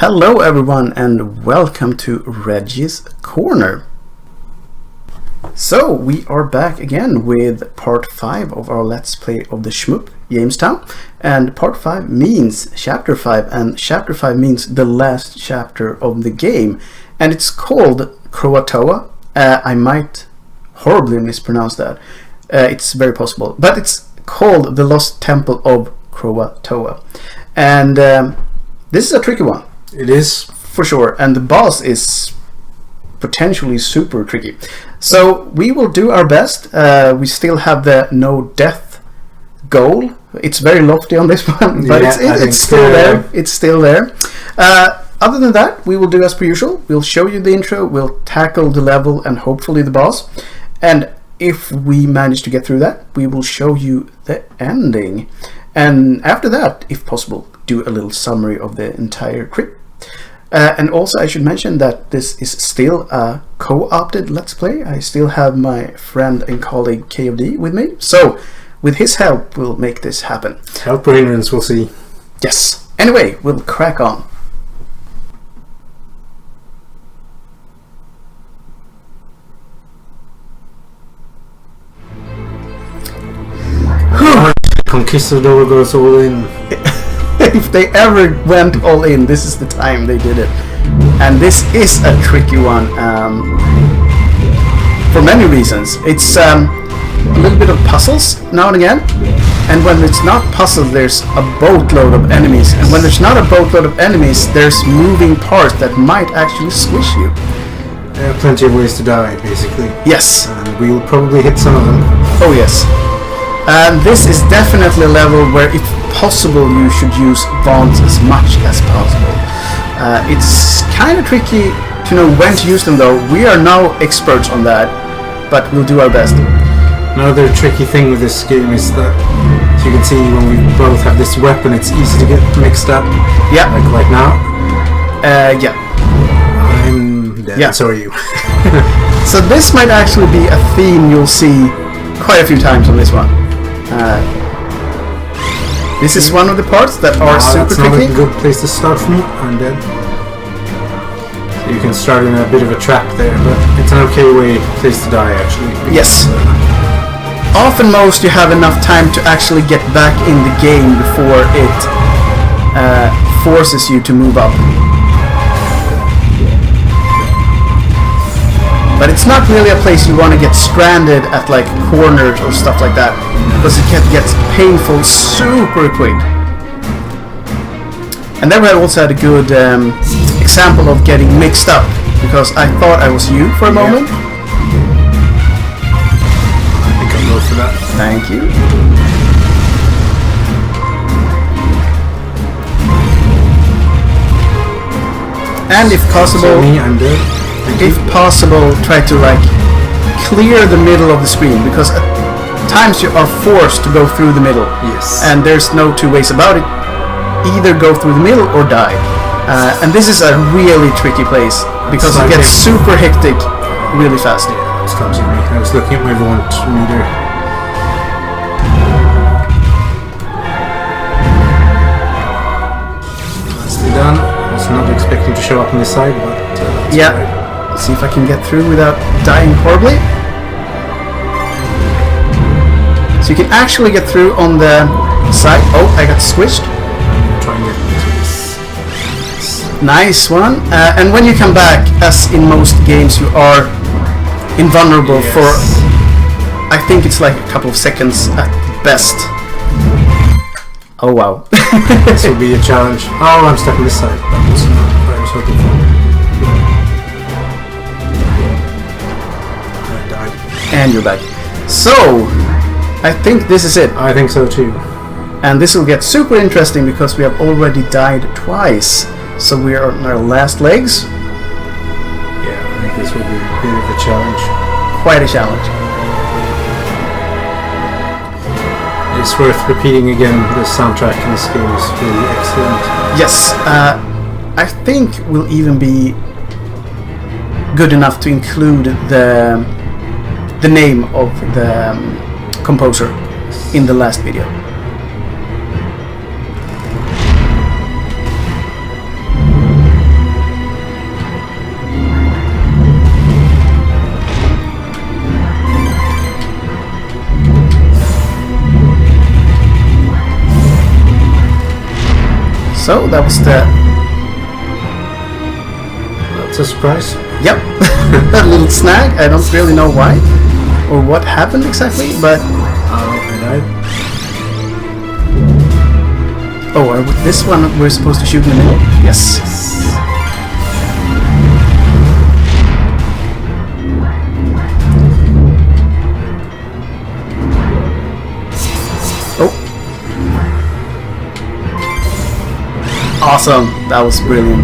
Hello everyone and welcome to Reggie's Corner. So we are back again with part 5 of our Let's Play of the Shmup, Jamestown. And part 5 means chapter 5, and chapter 5 means the last chapter of the game. And it's called Croatoa. I might horribly mispronounce that. It's very possible. But it's called the Lost Temple of Croatoa. And this is a tricky one. It is. For sure. And the boss is potentially super tricky. So we will do our best. We still have the no death goal. It's very lofty on this one, but it's still there. It's still there. Other than that, we will do as per usual. We'll show you the intro, we'll tackle the level and hopefully the boss. And if we manage to get through that, we will show you the ending. And after that, if possible, do a little summary of the entire trip. And also I should mention that this is still a co-opted Let's Play. I still have my friend and colleague KOD with me. So with his help, we'll make this happen. Help or hindrance, we'll see. Yes. Anyway, we'll crack on. Conquistador goes all in. If they ever went all in, this is the time they did it. And this is a tricky one for many reasons. It's a little bit of puzzles now and again, and when it's not puzzles, there's a boatload of enemies, and when there's not a boatload of enemies, there's moving parts that might actually squish you. There are plenty of ways to die, basically. Yes. And we'll probably hit some of them. Oh yes. And this is definitely a level where, if possible, you should use bonds as much as possible. It's kind of tricky to know when to use them, though. We are no experts on that, but we'll do our best. Another tricky thing with this game is that, as you can see, when we both have this weapon, it's easy to get mixed up. Yeah. Like right now. Yeah. I'm dead. Yeah. So are you. So this might actually be a theme you'll see quite a few times on this one. This is one of the parts that are super tricky. That's not a good place to start from. I'm dead. So you can start in a bit of a trap there, but it's an okay place to die, actually. Yes. Often most you have enough time to actually get back in the game before it forces you to move up. But it's not really a place you want to get stranded at, like corners or stuff like that, because it gets painful super quick. And then we also had a good example of getting mixed up, because I thought I was you for a moment. I think I'll go for that. Thank you. And if possible, So me, I'm dead. if possible, try to like clear the middle of the screen, because at times you are forced to go through the middle. Yes. And there's no two ways about it. Either go through the middle or die. And this is a really tricky place, because it gets super hectic really fast. Yeah, it's clumsy me. I was looking at my want meter. Nicely done. I was not expecting to show up on this side, but Yeah. right. See if I can get through without dying horribly. So you can actually get through on the side. Oh, I got squished. Try and get into this. Nice one. And when you come back, as in most games, you are invulnerable for, I think it's like a couple of seconds at best. Oh wow. This will be a challenge. Oh, I'm stuck on this side. That was not what I was hoping for. I died. And you're back. So, I think this is it. I think so too. And this will get super interesting, because we have already died twice. So we are on our last legs. Yeah, I think this will be a bit of a challenge. Quite a challenge. It's worth repeating again, the soundtrack in this game is really excellent. Yes, I think we'll even be good enough to include the name of the composer in the last video. So that was the... That's a surprise. Yep. A little snag. I don't really know why. Or what happened exactly, but... I died. Oh, this one we're supposed to shoot in the middle? Yes. Oh. Awesome. That was brilliant.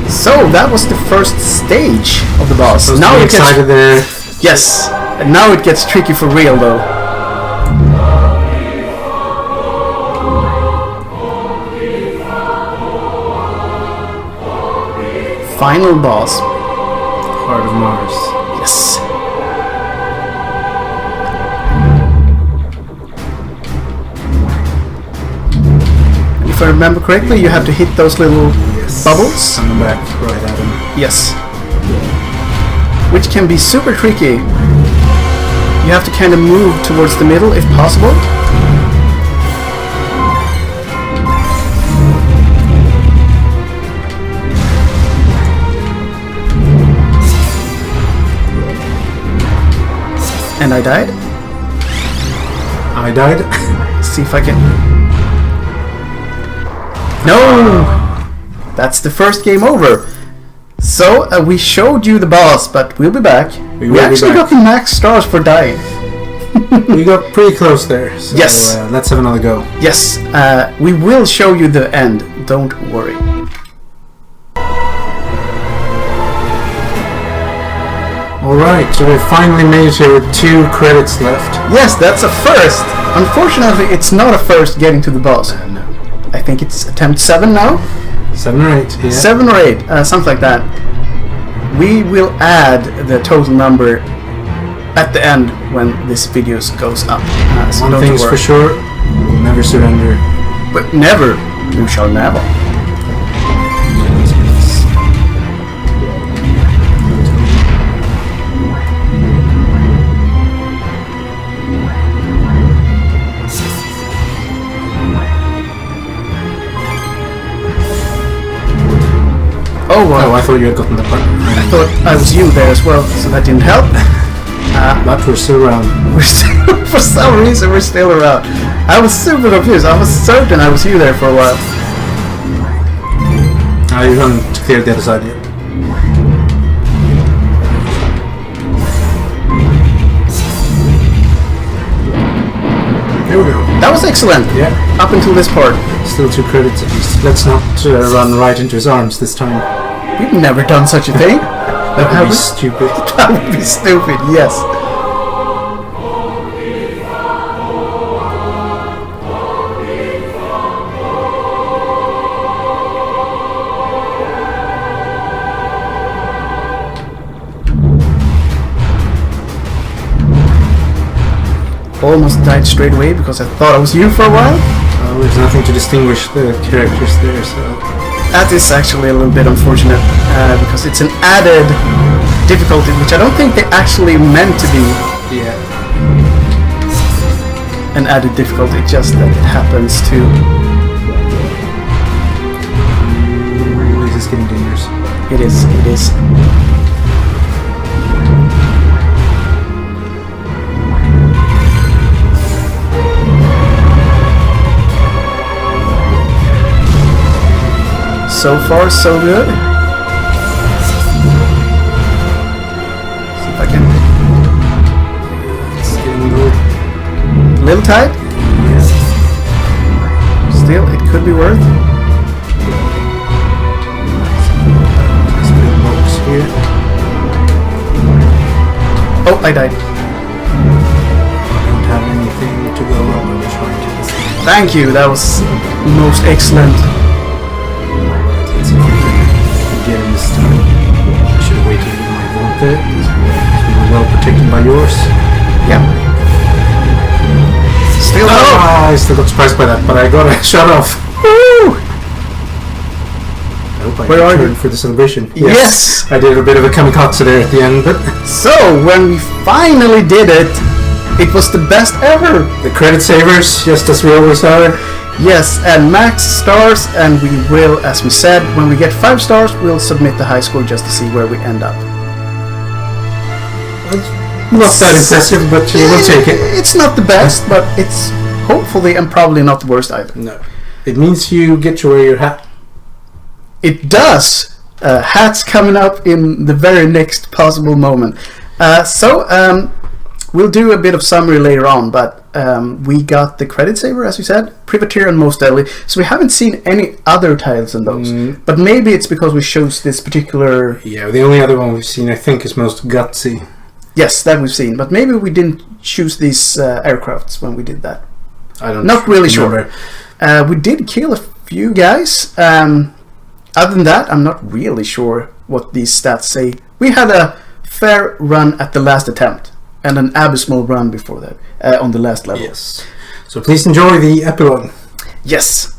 So that was the first stage of the boss. Now it excited there. Yes, and now it gets tricky for real though. Final boss. Heart of Mars. Yes. If I remember correctly, you have to hit those little bubbles on the back, right at him. Yes. Which can be super tricky. You have to kind of move towards the middle if possible. And I died. I died. See if I can... No! That's the first game over. So we showed you the boss, but we'll be back. We actually got the max stars for dying. We got pretty close there. So, yes. Let's have another go. Yes. We will show you the end. Don't worry. Alright, so we finally made it here with 2 credits left. Yes, that's a first. Unfortunately, it's not a first getting to the boss. No. I think it's attempt 7 now. 7 or 8, yeah. 7 or 8, something like that. We will add the total number at the end when this video goes up. So one thing's for sure, we'll never surrender. But never, you shall never. Oh, wow. Oh, I thought you had gotten the button. I thought I was you there as well, so that didn't help. But we're still around. For some reason, we're still around. I was super confused. I was certain I was you there for a while. You haven't cleared the other side yet. Here we go. That was excellent. Yeah. Up until this part. Still 2 credits at least. Let's not run right into his arms this time. We've never done such a thing. That would be stupid. That would be stupid, yes. Almost died straight away because I thought I was you for a while. There's nothing to distinguish the characters there, so... That is actually a little bit unfortunate, because it's an added difficulty, which I don't think they actually meant to be. Yeah. An added difficulty, just that it happens to... This is getting dangerous. It is. So far, so good. See if I can... It's getting good. A little tight? Yes. Still, it could be worth. Let's put a box here. Oh, I died. I don't have anything to go wrong. I'm trying to... Thank you, that was most excellent. Let's see if we can get him this time. I should have waited with my vote there. We were well protected by yours. Yeah. Still I still got surprised by that, but I got a shot off. Woo! Nope, I Where are returned you? for the celebration. Yes! I did a bit of a kamikaze there at the end, but So, when we finally did it, it was the best ever! the credit savers, just as we always are. Yes, and max stars, and we will, as we said, when we get 5 stars, we'll submit the high score just to see where we end up. Not that impressive, but we'll take it. It's not the best, but it's hopefully and probably not the worst either. No. It means you get to wear your hat. It does! Hats coming up in the very next possible moment. We'll do a bit of summary later on, but we got the credit saver, as we said, Privateer and Most Deadly. So we haven't seen any other titles in those. But maybe it's because we chose this particular... Yeah, the only other one we've seen, I think, is Most Gutsy. Yes, that we've seen. But maybe we didn't choose these aircrafts when we did that. I don't Not really remember. sure. We did kill a few guys. Other than that, I'm not really sure what these stats say. We had a fair run at the last attempt. And an abysmal run before that, on the last level. Yes. So please enjoy the epilogue. Yes.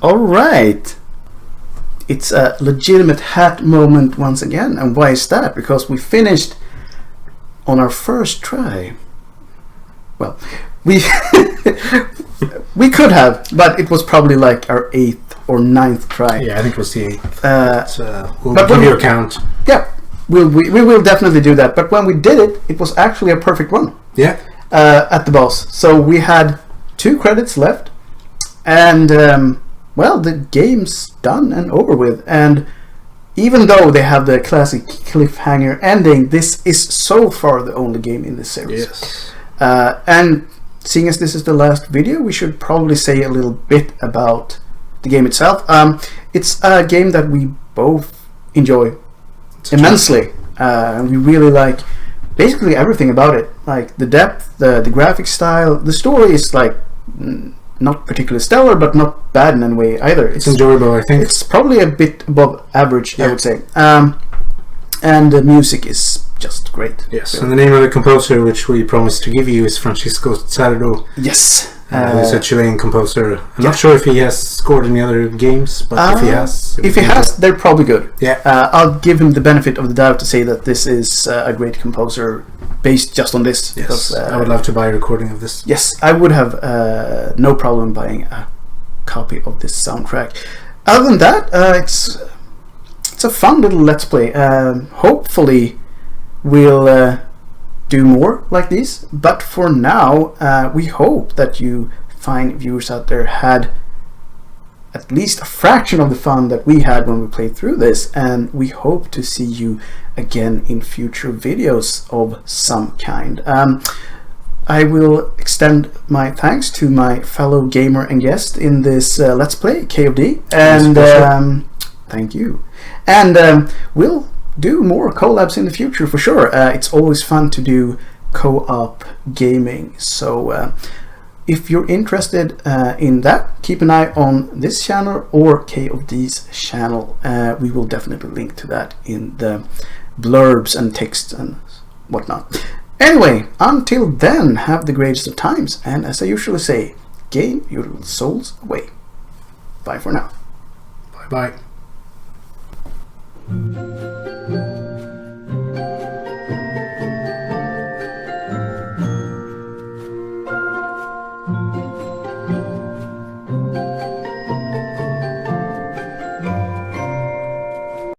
All right. It's a legitimate hat moment once again. And why is that? Because we finished on our first try. Well, we we could have, but it was probably like our 8th or 9th try. Yeah, I think it was the 8th. We'll give you a count. Yeah, we will definitely do that. But when we did it, it was actually a perfect run. Yeah. At the boss. So we had 2 credits left. And, well, the game's done and over with. And even though they have the classic cliffhanger ending, this is so far the only game in this series. Yes. And seeing as this is the last video, we should probably say a little bit about the game itself. It's a game that we both enjoy immensely. We really like basically everything about it. Like the depth, the graphic style, the story is like not particularly stellar, but not bad in any way either. It's enjoyable, I think. It's probably a bit above average, yeah. I would say. And the music is just great. Yes, really. And the name of the composer, which we promised to give you, is Francisco Sardo. Yes. Who's a Chilean composer. I'm not sure if he has scored any other games, but if he has, they're probably good. Yeah. I'll give him the benefit of the doubt to say that this is a great composer based just on this. Yes, because, I would love to buy a recording of this. Yes, I would have no problem buying a copy of this soundtrack. Other than that, it's a fun little Let's Play. Hopefully we'll do more like these, but for now we hope that you fine viewers out there had at least a fraction of the fun that we had when we played through this, and we hope to see you again in future videos of some kind. I will extend my thanks to my fellow gamer and guest in this Let's Play, KOD, and thank you. And we'll do more collabs in the future for sure. It's always fun to do co-op gaming, so if you're interested in that, keep an eye on this channel or KOD's channel. We will definitely link to that in the blurbs and text and whatnot. Anyway, until then, have the greatest of times, and as I usually say, game your little souls away. Bye for now. Bye bye.